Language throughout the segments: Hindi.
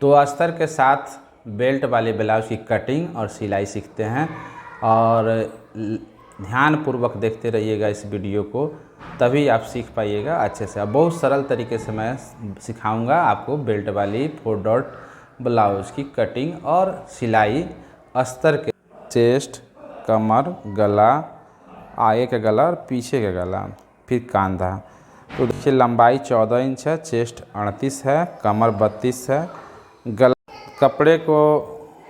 तो अस्तर के साथ बेल्ट वाले ब्लाउज की कटिंग और सिलाई सीखते हैं, और ध्यानपूर्वक देखते रहिएगा इस वीडियो को, तभी आप सीख पाइएगा अच्छे से। अब बहुत सरल तरीके से मैं सिखाऊंगा आपको बेल्ट वाली 4 डॉट ब्लाउज की कटिंग और सिलाई अस्तर के। चेस्ट, कमर, गला, आगे का गला और पीछे का गला, फिर कांधा। तो देखिए लंबाई 14 इंच है, चेस्ट 38 है, कमर 32 है, गला। कपड़े को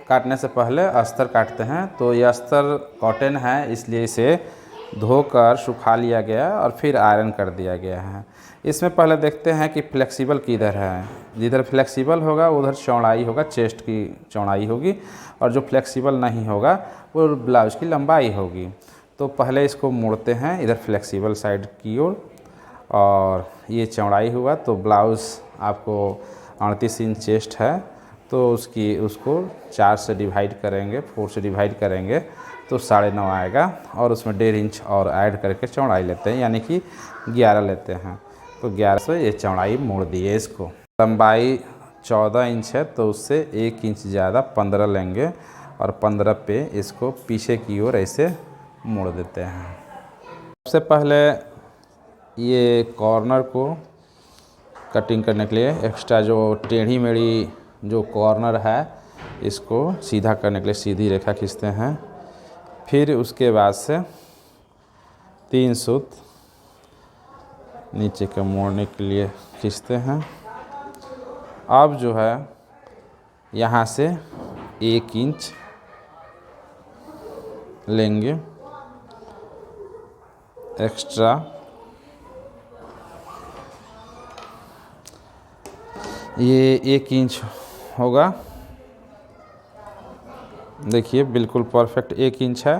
काटने से पहले अस्तर काटते हैं। तो ये अस्तर कॉटन है, इसलिए इसे धोकर सुखा लिया गया और फिर आयरन कर दिया गया है। इसमें पहले देखते हैं कि फ्लेक्सिबल किधर है। जिधर फ्लेक्सिबल होगा उधर चौड़ाई होगा, चेस्ट की चौड़ाई होगी, और जो फ्लेक्सिबल नहीं होगा वो ब्लाउज की लंबाई होगी। तो पहले इसको मोड़ते हैं इधर फ्लेक्सिबल साइड की ओर, और ये चौड़ाई हुआ। तो ब्लाउज़ आपको 38 इंच चेस्ट है, तो उसको 4 से डिवाइड करेंगे, 4 से डिवाइड करेंगे तो 9.5 आएगा, और उसमें 1.5 इंच और ऐड करके चौड़ाई लेते हैं, यानी कि 11 लेते हैं। तो 11 से ये चौड़ाई मोड़ दिए। इसको लंबाई 14 इंच है, तो उससे 1 इंच ज़्यादा 15 लेंगे, और 15 पे इसको पीछे की ओर ऐसे मोड़ देते हैं। सबसे पहले ये कॉर्नर को कटिंग करने के लिए एक्स्ट्रा जो टेढ़ी मेढ़ी जो कॉर्नर है, इसको सीधा करने के लिए सीधी रेखा खींचते हैं। फिर उसके बाद से 3 सूत नीचे के मोड़ने के लिए खींचते हैं। अब जो है यहाँ से 1 इंच लेंगे एक्स्ट्रा। ये 1 इंच होगा, देखिए बिल्कुल परफेक्ट 1 इंच है।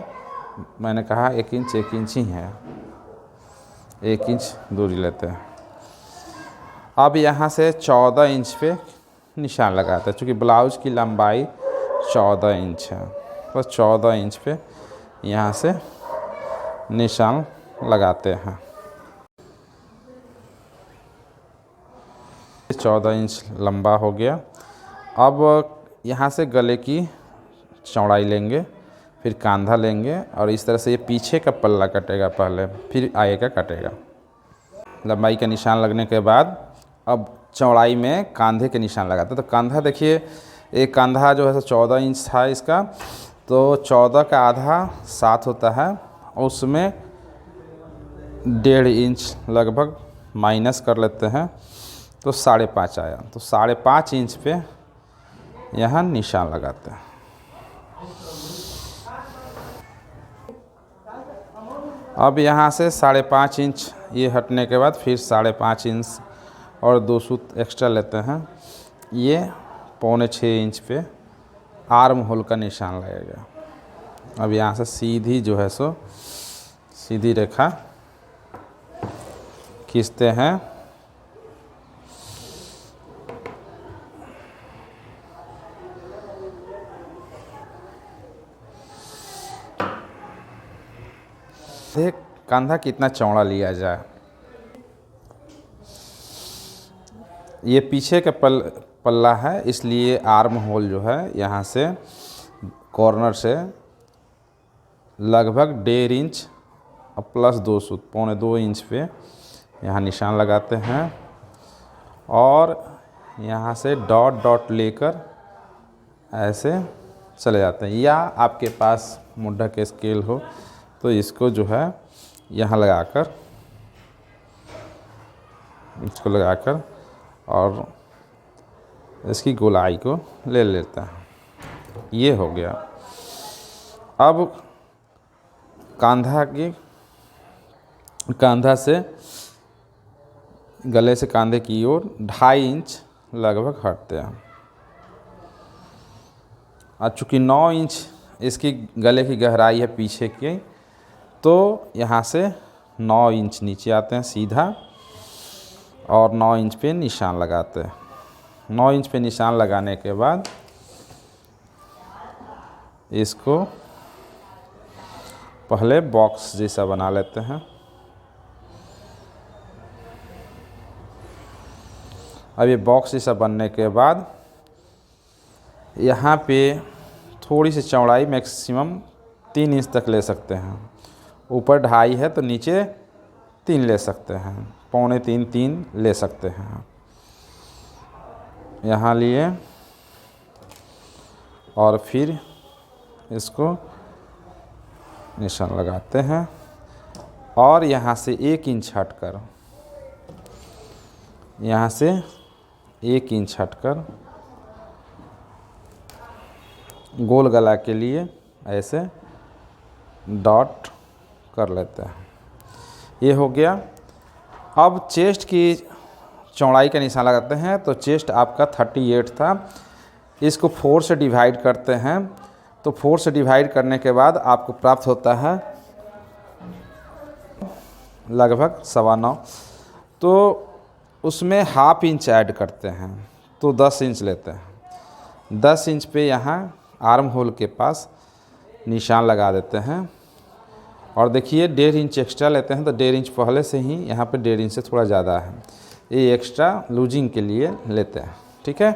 मैंने कहा 1 इंच 1 इंच ही है, 1 इंच दूरी लेते हैं। अब यहाँ से 14 इंच पे निशान लगाते हैं, क्योंकि ब्लाउज की लंबाई 14 इंच है। बस 14 इंच पे यहाँ से निशान लगाते हैं। 14 इंच लंबा हो गया। अब यहाँ से गले की चौड़ाई लेंगे, फिर कांधा लेंगे, और इस तरह से ये पीछे का पल्ला कटेगा पहले, फिर आगे का कटेगा। लंबाई का निशान लगने के बाद अब चौड़ाई में कांधे के निशान लगाते हैं। तो कांधा देखिए, एक कांधा जो है 14 इंच था इसका, तो 14 का आधा 7 होता है, और उसमें 1.5 इंच लगभग माइनस कर लेते हैं, तो 5.5 आया। तो 5.5 इंच पे यहाँ निशान लगाते हैं। अब यहाँ से 5.5 इंच ये हटने के बाद फिर 5.5 इंच और 2 सूत एक्स्ट्रा लेते हैं। ये 5.25 इंच पे आर्म होल का निशान लगेगा। अब यहाँ से सीधी जो है सो सीधी रेखा खींचते हैं। देख कंधा कितना चौड़ा लिया जाए। ये पीछे का पल्ला है, इसलिए आर्म होल जो है यहाँ से कॉर्नर से लगभग 1.5 इंच और प्लस 2 सूत 2.25 इंच पे यहाँ निशान लगाते हैं, और यहाँ से डॉट डॉट लेकर ऐसे चले जाते हैं। या आपके पास मुड्ढा के स्केल हो तो इसको जो है यहाँ लगाकर, इसको लगाकर और इसकी गोलाई को ले लेता है। ये हो गया। अब कंधा से गले से कंधे की ओर 2.5 इंच लगभग हटते हैं। और चूँकि 9 इंच इसकी गले की गहराई है पीछे की, तो यहाँ से 9 इंच नीचे आते हैं सीधा, और 9 इंच पे निशान लगाते हैं। 9 इंच पे निशान लगाने के बाद इसको पहले बॉक्स जैसा बना लेते हैं। अब ये बॉक्स जैसा बनने के बाद यहाँ पे थोड़ी सी चौड़ाई मैक्सिमम 3 इंच तक ले सकते हैं। ऊपर 2.5 है तो नीचे 3 ले सकते हैं, 2.25-3 ले सकते हैं। यहाँ लिए और फिर इसको निशान लगाते हैं और यहाँ से 1 इंच हटकर, यहाँ से 1 इंच हटकर गोल गला के लिए ऐसे डॉट कर लेते हैं। ये हो गया। अब चेस्ट की चौड़ाई का निशान लगाते हैं। तो चेस्ट आपका 38 था, इसको 4 से डिवाइड करते हैं। तो 4 से डिवाइड करने के बाद आपको प्राप्त होता है लगभग 9.25। तो उसमें ½ इंच ऐड करते हैं तो 10 इंच लेते हैं। 10 इंच पे यहाँ आर्म होल के पास निशान लगा देते हैं। और देखिए 1.5 इंच एक्स्ट्रा लेते हैं, तो 1.5 इंच पहले से ही यहाँ पे 1.5 इंच से थोड़ा ज़्यादा है, ये एक्स्ट्रा लूजिंग के लिए लेते हैं। ठीक है,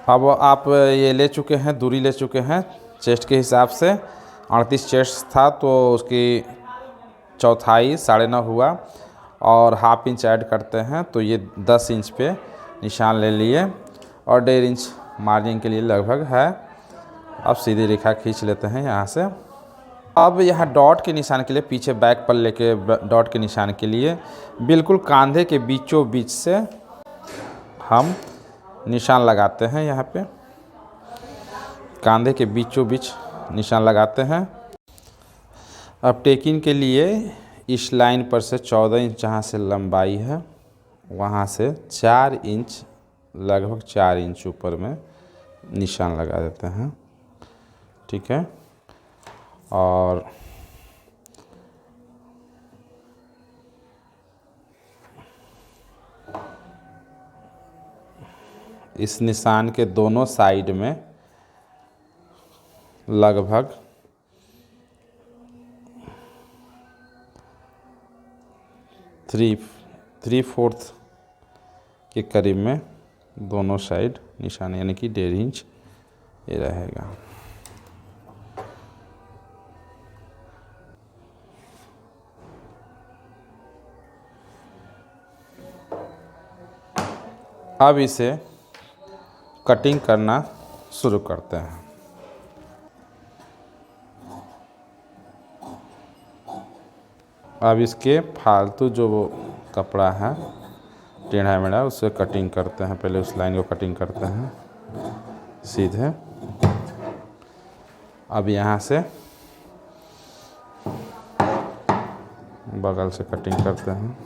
अब आप ये ले चुके हैं, दूरी ले चुके हैं चेस्ट के हिसाब से। 38 चेस्ट था तो उसकी चौथाई 9.5 हुआ और ½ इंच ऐड करते हैं तो ये 10 इंच पे निशान ले लिए और 1.5 इंच मार्जिन के लिए लगभग है। अब सीधी रेखा खींच लेते हैं यहाँ से। अब यहाँ डॉट के निशान के लिए, पीछे बैक पल्ले के डॉट के निशान के लिए बिल्कुल कंधे के बीचों बीच से हम निशान लगाते हैं। यहाँ पे कंधे के बीचों बीच निशान लगाते हैं। अब टेकिंग के लिए इस लाइन पर से 14 इंच जहाँ से लंबाई है वहाँ से 4 इंच, लगभग 4 इंच ऊपर में निशान लगा देते हैं। ठीक है, और इस निशान के दोनों साइड में लगभग 3/4 के करीब में दोनों साइड निशान, यानी कि 1.5 इंच ये रहेगा। अब इसे कटिंग करना शुरू करते हैं। अब इसके फालतू जो वो कपड़ा है टेढ़ा मेढ़ा, उससे कटिंग करते हैं। पहले उस लाइन को कटिंग करते हैं सीधे। अब यहाँ से बगल से कटिंग करते हैं।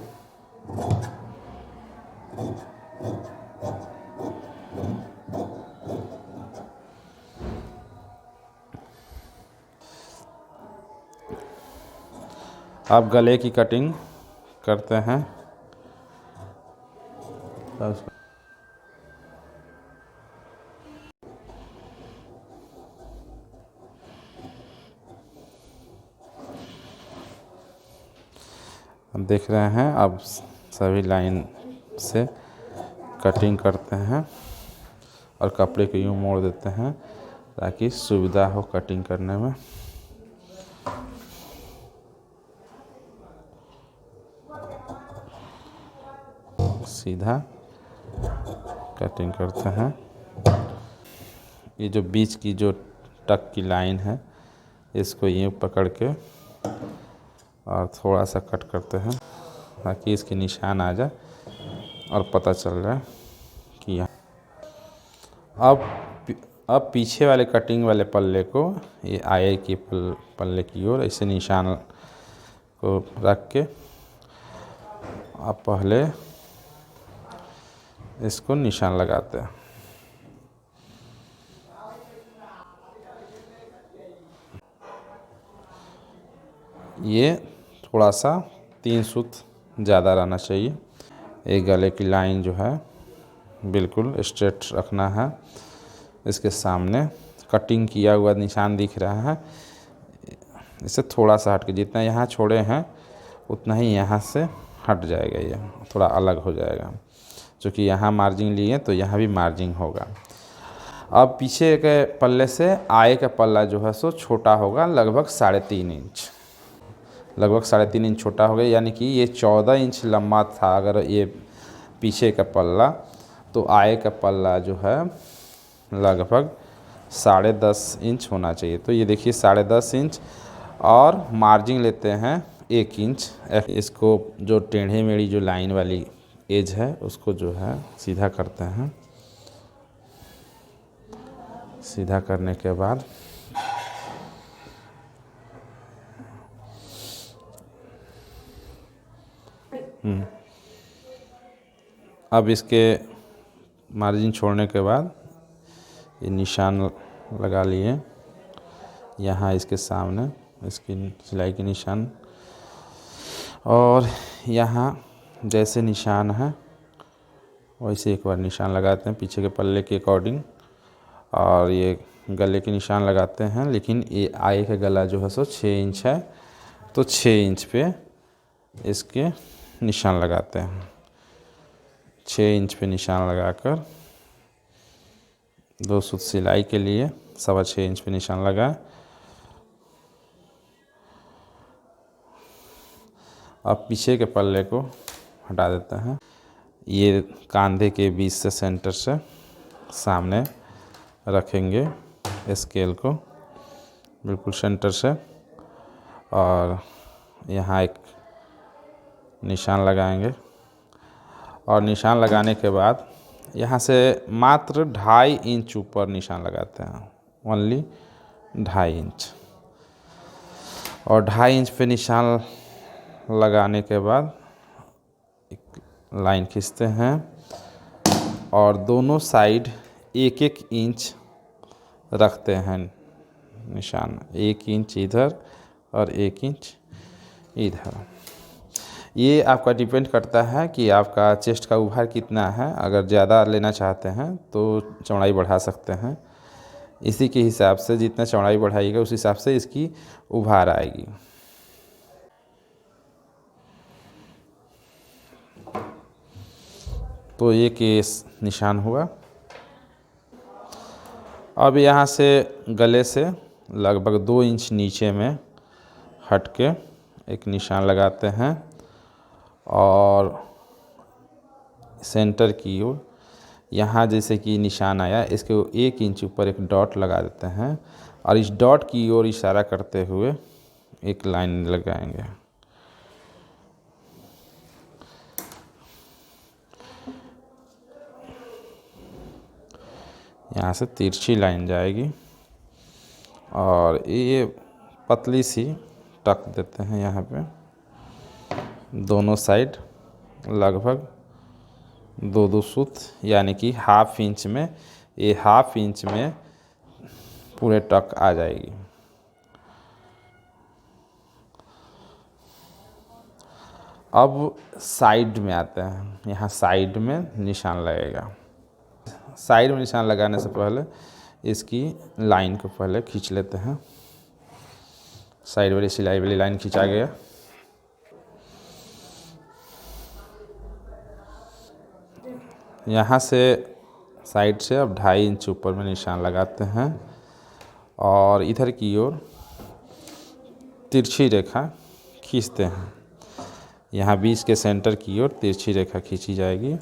अब गले की कटिंग करते हैं। अब देख रहे हैं, अब सभी लाइन से कटिंग करते हैं और कपड़े को यूँ मोड़ देते हैं ताकि सुविधा हो कटिंग करने में। सीधा कटिंग करते हैं। ये जो बीच की जो टक की लाइन है इसको यूँ पकड़ के और थोड़ा सा कट करते हैं ताकि इसके निशान आ जाए और पता चल जाए कि यहाँ। अब पीछे वाले कटिंग वाले पल्ले को ये आगे की पल्ले की ओर ऐसे निशान को रख के अब पहले इसको निशान लगाते हैं। ये थोड़ा सा 3 सूत ज़्यादा रहना चाहिए। एक गले की लाइन जो है बिल्कुल स्ट्रेट रखना है। इसके सामने कटिंग किया हुआ निशान दिख रहा है, इससे थोड़ा सा हट के, जितना यहाँ छोड़े हैं उतना ही यहाँ से हट जाएगा, ये थोड़ा अलग हो जाएगा। क्योंकि यहाँ मार्जिन लिए तो यहाँ भी मार्जिन होगा। अब पीछे के पल्ले से आगे का पल्ला जो है सो छोटा होगा, लगभग 3.5 इंच, लगभग 3.5 इंच छोटा हो गया। यानी कि ये 14 इंच लंबा था अगर ये पीछे का पल्ला, तो आगे का पल्ला जो है लगभग 10.5 इंच होना चाहिए। तो ये देखिए 10.5 इंच, और मार्जिन लेते हैं 1 इंच। इसको जो टेढ़े मेढ़ी जो लाइन वाली एज है उसको जो है सीधा करते हैं। सीधा करने के बाद अब इसके मार्जिन छोड़ने के बाद ये निशान लगा लिए यहाँ इसके सामने, इसकी सिलाई के निशान, और यहाँ जैसे निशान है वैसे एक बार निशान लगाते हैं पीछे के पल्ले के अकॉर्डिंग, और ये गले के निशान लगाते हैं। लेकिन ये आगे का गला जो है सो 6 इंच है, तो 6 इंच पे इसके निशान लगाते हैं। 6 इंच पे निशान लगाकर 2 सूत सिलाई के लिए 6.25 इंच पे निशान लगा। अब पीछे के पल्ले को हटा देते हैं। ये कंधे के बीच से सेंटर से सामने रखेंगे स्केल को बिल्कुल सेंटर से, और यहाँ एक निशान लगाएंगे। और निशान लगाने के बाद यहाँ से मात्र 2.5 इंच ऊपर निशान लगाते हैं, ओनली 2.5 इंच। और 2.5 इंच पे निशान लगाने के बाद एक लाइन खींचते हैं, और दोनों साइड 1-1 इंच रखते हैं निशान, 1 इंच इधर और 1 इंच इधर। ये आपका डिपेंड करता है कि आपका चेस्ट का उभार कितना है। अगर ज़्यादा लेना चाहते हैं तो चौड़ाई बढ़ा सकते हैं। इसी के हिसाब से जितना चौड़ाई बढ़ाइएगा उस हिसाब से इसकी उभार आएगी। तो ये केस निशान हुआ। अब यहाँ से गले से लगभग 2 इंच नीचे में हट के एक निशान लगाते हैं, और सेंटर की ओर यहाँ जैसे कि निशान आया इसके 1 इंच ऊपर एक डॉट लगा देते हैं, और इस डॉट की ओर इशारा करते हुए एक लाइन लगाएंगे। यहाँ से तिरछी लाइन जाएगी, और ये पतली सी टक देते हैं यहाँ पे दोनों साइड लगभग 2-2 सूत, यानी कि 1/2 इंच में, ये 1/2 इंच में पूरे टक आ जाएगी। अब साइड में आते हैं। यहाँ साइड में निशान लगेगा। साइड में निशान लगाने से पहले इसकी लाइन को पहले खींच लेते हैं। साइड वाली सिलाई वाली लाइन खींचा गया। यहाँ से साइड से अब 2.5 इंच ऊपर में निशान लगाते हैं, और इधर की ओर तिरछी रेखा खींचते हैं। यहाँ बीच के सेंटर की ओर तिरछी रेखा खींची जाएगी।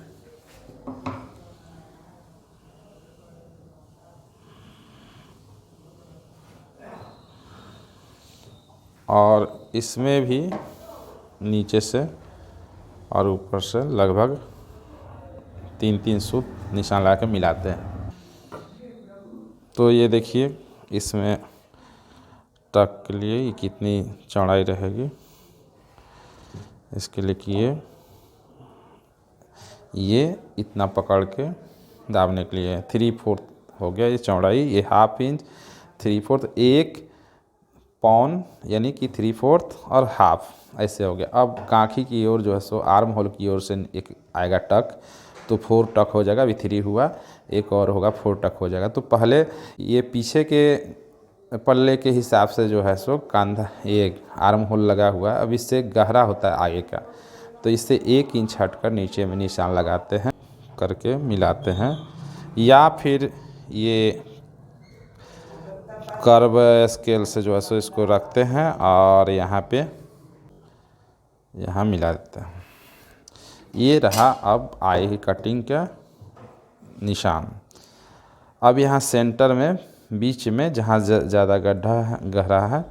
और इसमें भी नीचे से और ऊपर से लगभग 3-3 सूत निशान लगा के मिलाते हैं। तो ये देखिए इसमें टक के लिए ये कितनी चौड़ाई रहेगी, इसके लिए किए ये इतना पकड़ के दाबने के लिए 3/4 हो गया ये चौड़ाई। ये 1/2 इंच 3/4 1 पौन यानी कि 3/4 और हाफ ऐसे हो गया। अब काँखी की ओर जो है सो आर्म होल की ओर से एक आएगा टक, तो 4 टक हो जाएगा। अभी 3 हुआ, एक और होगा 4 टक हो जाएगा। तो पहले ये पीछे के पल्ले के हिसाब से जो है सो कंधा ये आर्म होल लगा हुआ, अब इससे गहरा होता है आगे का, तो इससे 1 इंच हटकर नीचे में निशान लगाते हैं करके मिलाते हैं। या फिर ये कर्व स्केल से जो है सो इसको रखते हैं और यहाँ पे यहाँ मिला देते हैं। ये रहा अब आई की कटिंग का निशान। अब यहाँ सेंटर में बीच में जहाँ ज़्यादा गड्ढा गहरा है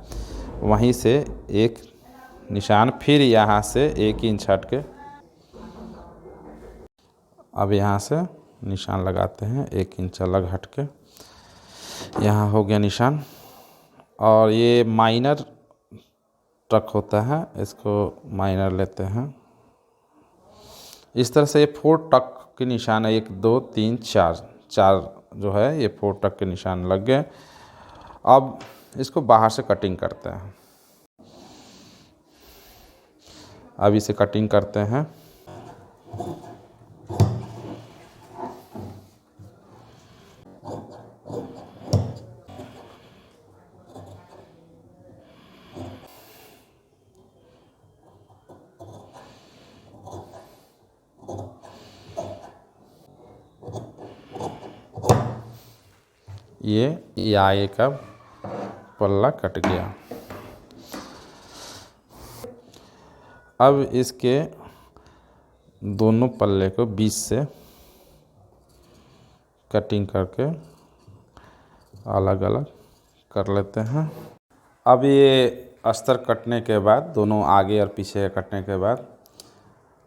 वहीं से एक निशान, फिर यहाँ से 1 इंच हट के अब यहाँ से निशान लगाते हैं 1 इंच अलग हट के। यहाँ हो गया निशान। और ये माइनर टक होता है, इसको माइनर लेते हैं। इस तरह से ये 4 टक के निशान है, 1 2 3 4 जो है ये 4 टक के निशान लग गए। अब इसको बाहर से कटिंग करते हैं। अब इसे कटिंग करते हैं। ये आगे का पल्ला कट गया। अब इसके दोनों पल्ले को बीच से कटिंग करके अलग अलग कर लेते हैं। अब ये अस्तर कटने के बाद, दोनों आगे और पीछे कटने के बाद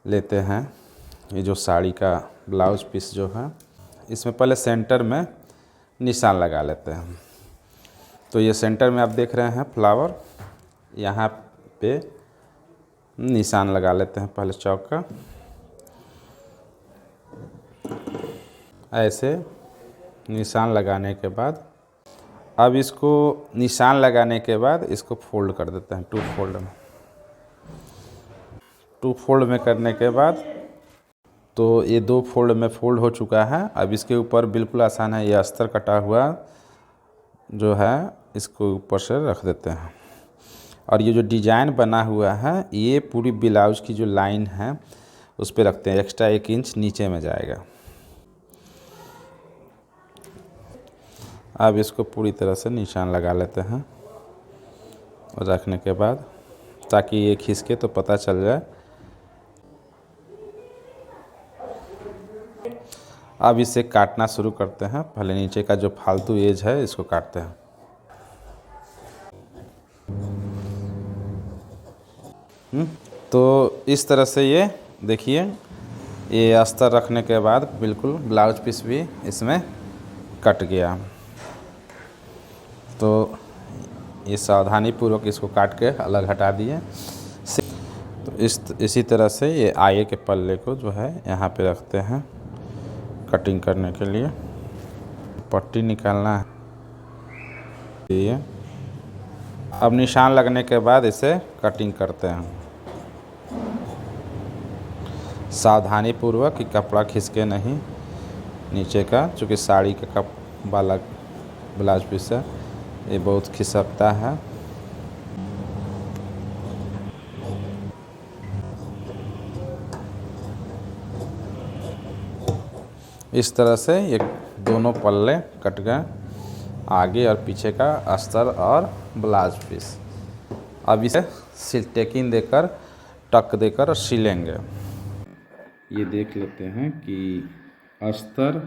लेते हैं ये जो साड़ी का ब्लाउज पीस जो है, इसमें पहले सेंटर में निशान लगा लेते हैं। तो ये सेंटर में आप देख रहे हैं फ्लावर, यहाँ पे निशान लगा लेते हैं पहले चौक का। ऐसे निशान लगाने के बाद अब इसको निशान लगाने के बाद इसको फोल्ड कर देते हैं 2 फोल्ड में। 2 फोल्ड में करने के बाद तो ये 2 फोल्ड में फोल्ड हो चुका है। अब इसके ऊपर बिल्कुल आसान है, ये अस्तर कटा हुआ जो है इसको ऊपर से रख देते हैं। और ये जो डिजाइन बना हुआ है ये पूरी ब्लाउज की जो लाइन है उस पर रखते हैं, एक्स्ट्रा 1 इंच नीचे में जाएगा। अब इसको पूरी तरह से निशान लगा लेते हैं और रखने के बाद, ताकि ये खिसके तो पता चल जाए। अब इसे काटना शुरू करते हैं। पहले नीचे का जो फालतू एज है इसको काटते हैं। तो इस तरह से ये देखिए, ये अस्तर रखने के बाद बिल्कुल ब्लाउज पीस भी इसमें कट गया। तो ये सावधानी पूर्वक इसको काट के अलग हटा दिए। तो इसी तरह से ये आगे के पल्ले को जो है यहाँ पे रखते हैं कटिंग करने के लिए। पट्टी निकालना है ये। अब निशान लगने के बाद इसे कटिंग करते हैं सावधानी पूर्वक कि कपड़ा खिसके नहीं नीचे का, चूँकि साड़ी का वाला ब्लाउज पीस है ये बहुत खिसकता है। इस तरह से ये दोनों पल्ले कट गए, आगे और पीछे का अस्तर और ब्लाउज पीस। अब इसे टेकिंग देकर टक देकर सिलेंगे। ये देख लेते हैं कि अस्तर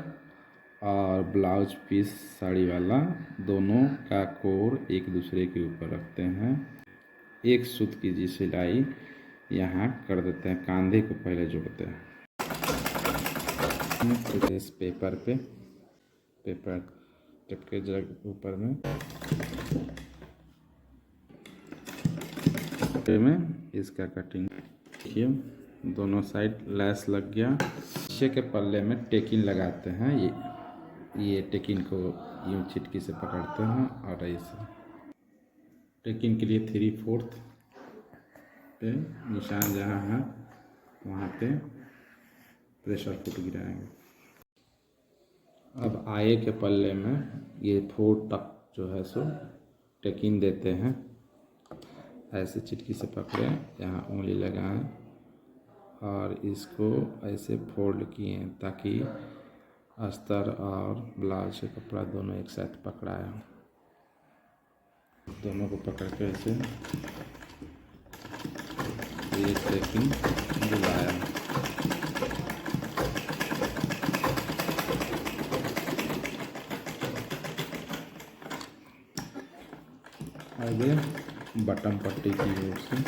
और ब्लाउज पीस साड़ी वाला दोनों का कोर एक दूसरे के ऊपर रखते हैं। एक सूत की जी सिलाई यहाँ कर देते हैं, कंधे को पहले जोड़ते हैं। इस पेपर चिपके जगह ऊपर में इसका कटिंग देखिए, दोनों साइड लैस लग गया। पीछे के पल्ले में टेकिन लगाते हैं। ये टेकिन को यूँ चिटकी से पकड़ते हैं और ऐसे टेकिन के लिए 3/4 पे निशान जहाँ है वहाँ पे प्रेशर फुट गिराएंगे। अब आगे के पल्ले में ये 4 टक जो है सो टेकिन देते हैं। ऐसे चिटकी से पकड़े, यहाँ उंगली लगाएं और इसको ऐसे फोल्ड किए ताकि अस्तर और ब्लाउज का कपड़ा दोनों एक साथ पकड़ाया, दोनों को पकड़ के ऐसे ये सेटिंग बुलाया। आगे बटन पट्टी की ओर से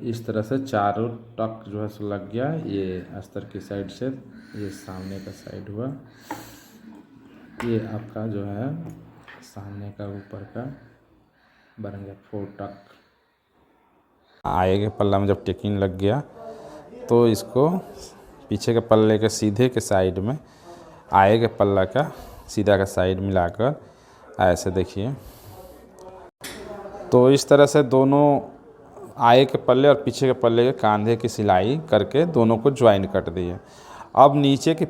इस तरह से चारों टक जो है सो लग गया। ये अस्तर की साइड से, ये सामने का साइड हुआ, ये आपका जो है सामने का ऊपर का बन गया 4 टक। आगे के पल्ला में जब टेकिंग लग गया तो इसको पीछे के पल्ले के सीधे के साइड में आगे के पल्ला का सीधा का साइड मिलाकर ऐसे देखिए। तो इस तरह से दोनों आगे के पल्ले और पीछे के पल्ले के कांधे की सिलाई करके दोनों को ज्वाइन कर दिए। अब नीचे की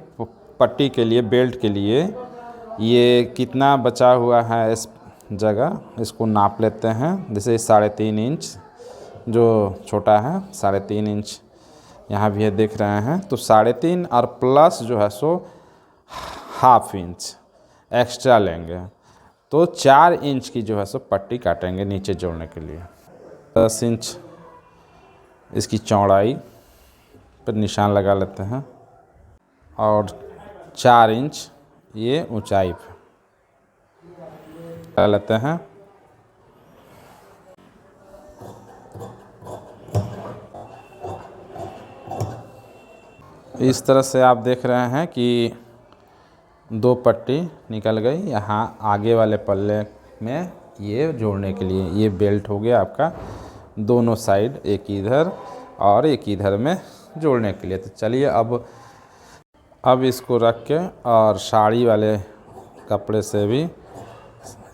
पट्टी के लिए, बेल्ट के लिए ये कितना बचा हुआ है इस जगह, इसको नाप लेते हैं। जैसे 3.5 इंच जो छोटा है, 3.5 इंच यहाँ भी है देख रहे हैं, तो 3.5 और प्लस जो है सो 1/2 इंच एक्स्ट्रा लेंगे, तो 4 इंच की जो है सो पट्टी काटेंगे नीचे जोड़ने के लिए। 10 इंच इसकी चौड़ाई पर निशान लगा लेते हैं और 4 इंच ये ऊंचाई पर लगा लेते हैं। इस तरह से आप देख रहे हैं कि 2 पट्टी निकल गई। यहाँ आगे वाले पल्ले में ये जोड़ने के लिए ये बेल्ट हो गया आपका, दोनों साइड एक इधर और एक इधर में जोड़ने के लिए। तो चलिए अब इसको रख के और साड़ी वाले कपड़े से भी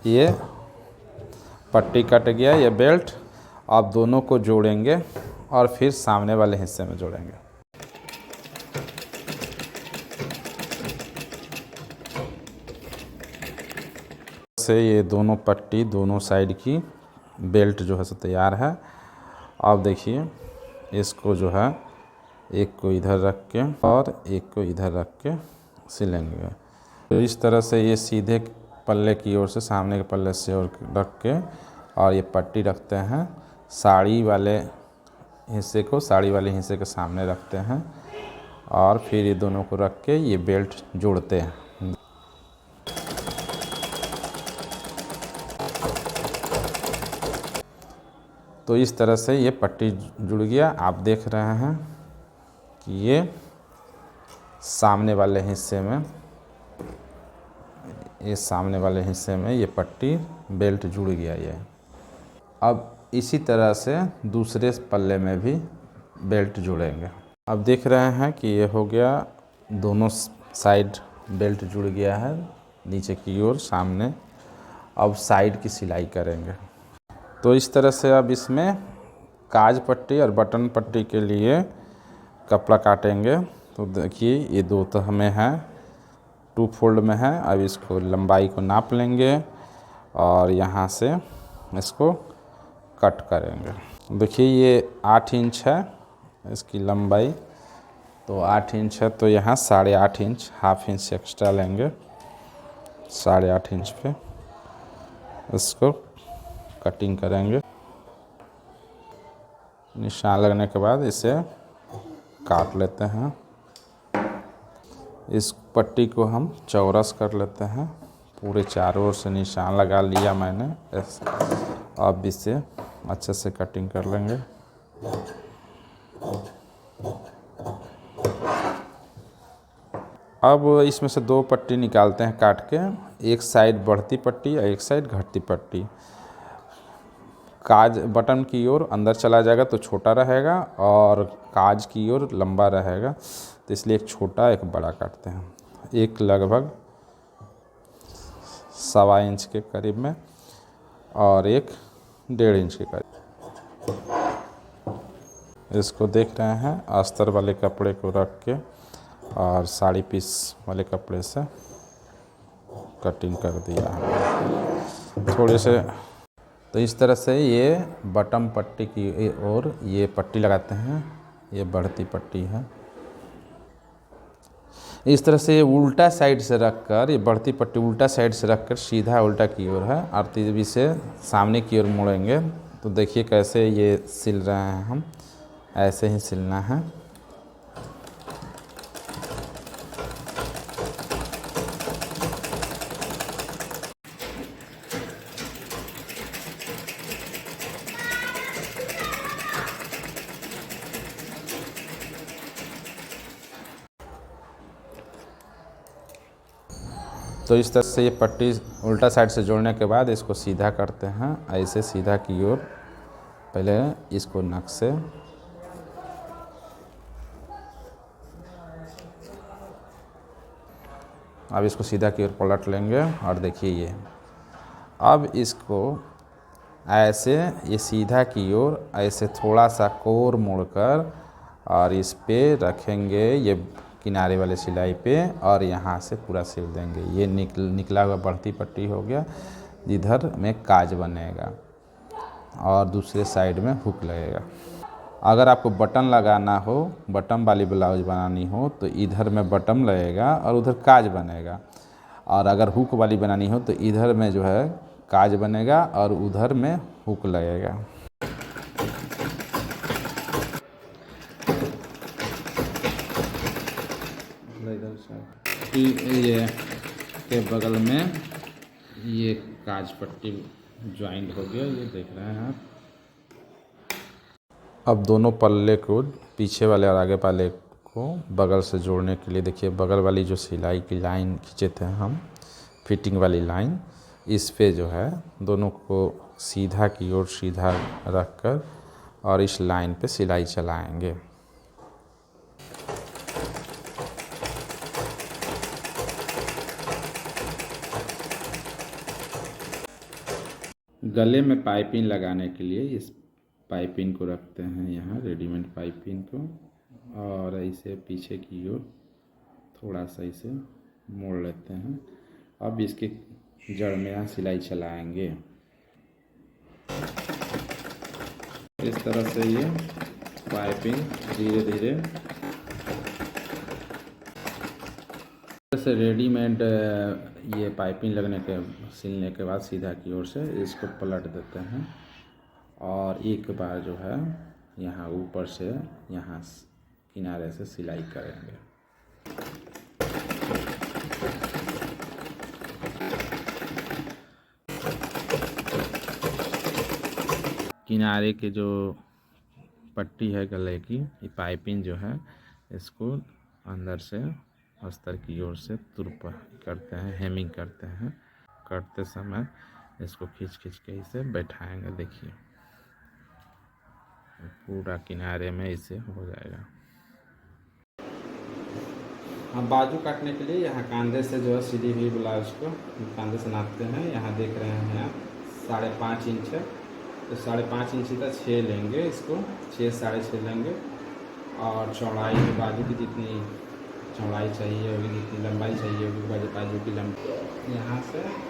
ये पट्टी कट गया, ये बेल्ट। अब दोनों को जोड़ेंगे और फिर सामने वाले हिस्से में जोड़ेंगे। से ये दोनों पट्टी दोनों साइड की बेल्ट जो है सो तैयार है। अब देखिए इसको जो है एक को इधर रख के और एक को इधर रख के सिलेंगे। तो इस तरह से ये सीधे पल्ले की ओर से, सामने के पल्ले से और रख के और ये पट्टी रखते हैं। साड़ी वाले हिस्से के सामने रखते हैं और फिर ये दोनों को रख के ये बेल्ट जोड़ते हैं। तो इस तरह से ये पट्टी जुड़ गया। आप देख रहे हैं कि ये सामने वाले हिस्से में ये पट्टी बेल्ट जुड़ गया ये। अब इसी तरह से दूसरे पल्ले में भी बेल्ट जुड़ेंगे। अब देख रहे हैं कि ये हो गया, दोनों साइड बेल्ट जुड़ गया है नीचे की ओर सामने। अब साइड की सिलाई करेंगे। तो इस तरह से अब इसमें काज पट्टी और बटन पट्टी के लिए कपड़ा काटेंगे। तो देखिए ये 2 तह में है, 2 फोल्ड में है। अब इसको लंबाई को नाप लेंगे और यहाँ से इसको कट करेंगे। देखिए ये 8 इंच है इसकी लंबाई, तो 8 इंच है, तो यहाँ 8.5 इंच, 1/2 इंच एक्स्ट्रा लेंगे। 8.5 इंच पे इसको कटिंग करेंगे। निशान लगने के बाद इसे काट लेते हैं। इस पट्टी को हम चौरस कर लेते हैं। पूरे चारों ओर से निशान लगा लिया मैंने। अब इसे अच्छे से कटिंग कर लेंगे। अब इसमें से 2 पट्टी निकालते हैं काट के, एक साइड बढ़ती पट्टी और एक साइड घटती पट्टी। काज बटन की ओर अंदर चला जाएगा तो छोटा रहेगा और काज की ओर लंबा रहेगा, तो इसलिए एक छोटा एक बड़ा काटते हैं। एक लगभग 1.25 इंच के करीब में और एक 1.5 इंच के करीब। इसको देख रहे हैं अस्तर वाले कपड़े को रख के और साड़ी पीस वाले कपड़े से कटिंग कर दिया है। थोड़े से तो इस तरह से ये बटन पट्टी की ओर ये पट्टी लगाते हैं, ये बढ़ती पट्टी है। इस तरह से ये उल्टा साइड से रखकर, ये बढ़ती पट्टी उल्टा साइड से रखकर सीधा उल्टा की ओर है, और तीसरी से सामने की ओर मोड़ेंगे। तो देखिए कैसे ये सिल रहे हैं हम, ऐसे ही सिलना है। तो इस तरह से ये पट्टी उल्टा साइड से जोड़ने के बाद इसको सीधा करते हैं, ऐसे सीधा की ओर। पहले इसको नक से, अब इसको सीधा की ओर पलट लेंगे, और देखिए ये अब इसको ऐसे ये सीधा की ओर ऐसे थोड़ा सा कोर मोड़कर और इस पे रखेंगे, ये किनारे वाले सिलाई पे, और यहाँ से पूरा सिल देंगे। ये निकला हुआ बढ़ती पट्टी हो गया, इधर में काज बनेगा और दूसरे साइड में हुक लगेगा। अगर आपको बटन लगाना हो, बटन वाली ब्लाउज बनानी हो, तो इधर में बटन लगेगा और उधर काज बनेगा, और अगर हुक वाली बनानी हो तो इधर में जो है काज बनेगा और उधर में हुक लगेगा। ये के बगल में ये काज पट्टी ज्वाइंट हो गया, ये देख रहे हैं आप। अब दोनों पल्ले को, पीछे वाले और आगे वाले को बगल से जोड़ने के लिए देखिए, बगल वाली जो सिलाई की लाइन खींचे थे हम, फिटिंग वाली लाइन, इस पे जो है दोनों को सीधा की ओर सीधा रखकर और इस लाइन पे सिलाई चलाएंगे। गले में पाइपिंग लगाने के लिए इस पाइपिंग को रखते हैं यहाँ, रेडीमेड पाइपिंग को, और ऐसे पीछे की ओर थोड़ा सा इसे मोड़ लेते हैं। अब इसके जड़ में यहाँ सिलाई चलाएंगे। इस तरह से ये पाइपिंग धीरे धीरे से रेडीमेड ये पाइपिंग लगने के सिलने के बाद सीधा की ओर से इसको पलट देते हैं, और एक बार जो है यहाँ ऊपर से यहाँ किनारे से सिलाई करेंगे। किनारे के जो पट्टी है गले की, ये पाइपिंग जो है इसको अंदर से अस्तर की ओर से तुरप करते हैं, हेमिंग करते हैं। करते समय इसको खींच खींच के इसे बैठाएंगे। देखिए पूरा किनारे में इसे हो जाएगा। हम बाजू काटने के लिए यहाँ कांधे से जो है सीधी हुई ब्लाउज को कांधे से नापते हैं। यहाँ देख रहे हैं आप 5.5 इंच है, तो 5.5 इंच का 6 लेंगे, इसको 6 6.5 लेंगे, और चौड़ाई में बाजू की जितनी चौड़ाई चाहिए होगी, जितनी लंबाई चाहिए होगी बाजू की लंबाई यहाँ से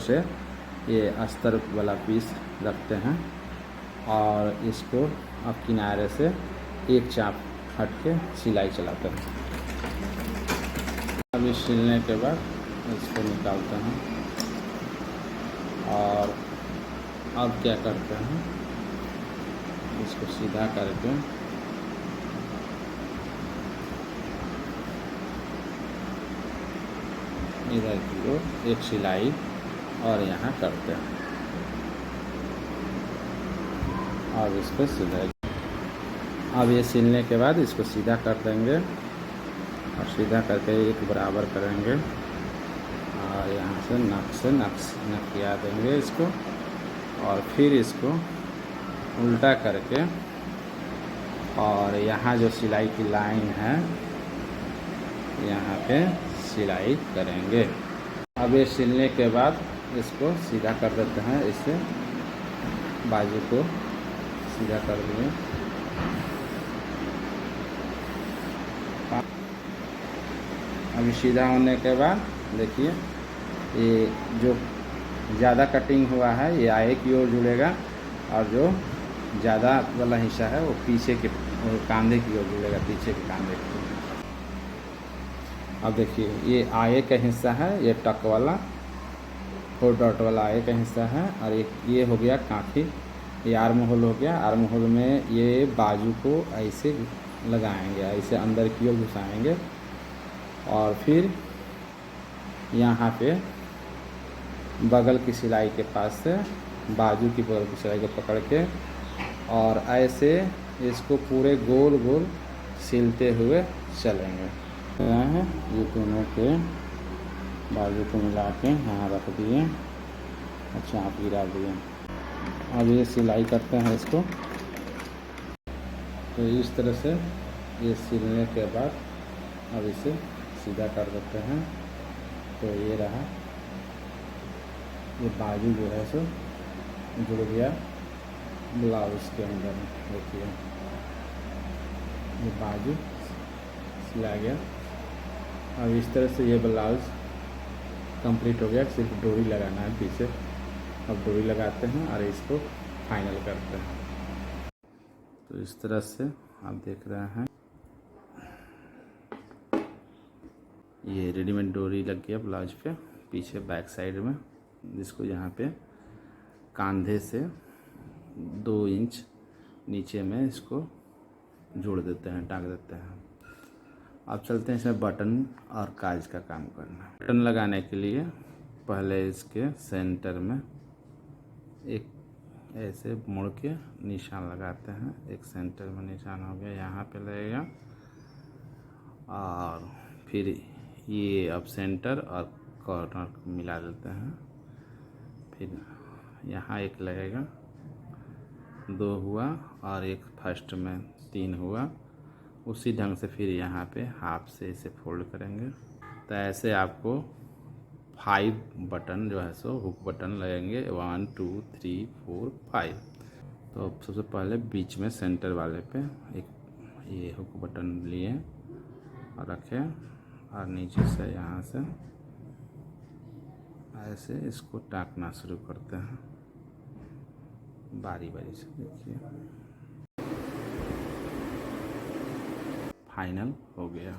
से ये अस्तर वाला पीस रखते हैं और इसको अब किनारे से एक चाप हट के सिलाई चलाते हैं। अब इस सिलने के बाद इसको निकालते हैं और अब क्या करते हैं, इसको सीधा करके इधर की ओर एक सिलाई और यहाँ करते हैं। अब इसको सीधा, अब ये सिलने के बाद इसको सीधा कर देंगे और सीधा करके एक बराबर करेंगे और यहाँ से नकिया देंगे इसको और फिर इसको उल्टा करके और यहाँ जो सिलाई की लाइन है यहाँ पे सिलाई करेंगे। अब ये सिलने के बाद इसको सीधा कर देते हैं, इससे बाजू को सीधा कर दिए। अभी सीधा होने के बाद देखिए ये जो ज़्यादा कटिंग हुआ है ये आगे की ओर जुड़ेगा और जो ज़्यादा वाला हिस्सा है वो पीछे के कंधे की ओर जुड़ेगा, पीछे के कंधे की ओर। अब देखिए ये आगे का हिस्सा है, ये टक वाला 4 डॉट वाला आगे का हिस्सा है और एक ये हो गया काँखी, ये आर्म होल हो गया। आर्म होल में ये बाजू को ऐसे लगाएंगे, ऐसे अंदर की ओर घुसाएंगे और फिर यहाँ पे बगल की सिलाई के पास से बाजू की बगल की सिलाई को पकड़ के और ऐसे इसको पूरे गोल गोल सिलते हुए चलेंगे। ये दोनों के बाजू को मिला के यहाँ रख दिए, अच्छा आप गिरा दिए। अब ये सिलाई करते हैं इसको, तो इस तरह से ये सिलने के बाद अब इसे सीधा कर देते हैं। तो ये रहा, ये बाजू जो है सो जुड़ गया ब्लाउज के अंदर। देखिए ये बाजू सिला गया। अब इस तरह से ये ब्लाउज कंप्लीट हो गया, सिर्फ डोरी लगाना है पीछे। अब डोरी लगाते हैं और इसको फाइनल करते हैं। तो इस तरह से आप देख रहे हैं ये रेडीमेड डोरी लग गया ब्लाउज पे पीछे बैक साइड में, जिसको यहाँ पे कंधे से 2 इंच नीचे में इसको जोड़ देते हैं, टांग देते हैं। अब चलते हैं इसमें बटन और काज का काम करना। बटन लगाने के लिए पहले इसके सेंटर में एक ऐसे मुड़ के निशान लगाते हैं। एक सेंटर में निशान हो गया, यहाँ पे लगेगा और फिर ये अब सेंटर और कॉर्नर मिला देते हैं। फिर यहाँ एक लगेगा, 2 हुआ और एक फर्स्ट में 3 हुआ। उसी ढंग से फिर यहाँ पे हाफ से इसे फोल्ड करेंगे। तो ऐसे आपको 5 बटन जो है सो हुक बटन लगेंगे, 1 2 3 4 5। तो सबसे पहले बीच में सेंटर वाले पे एक ये हुक बटन लिए और रखें और नीचे से यहाँ से ऐसे इसको टाँकना शुरू करते हैं बारी बारी से। देखिए फाइनल हो गया।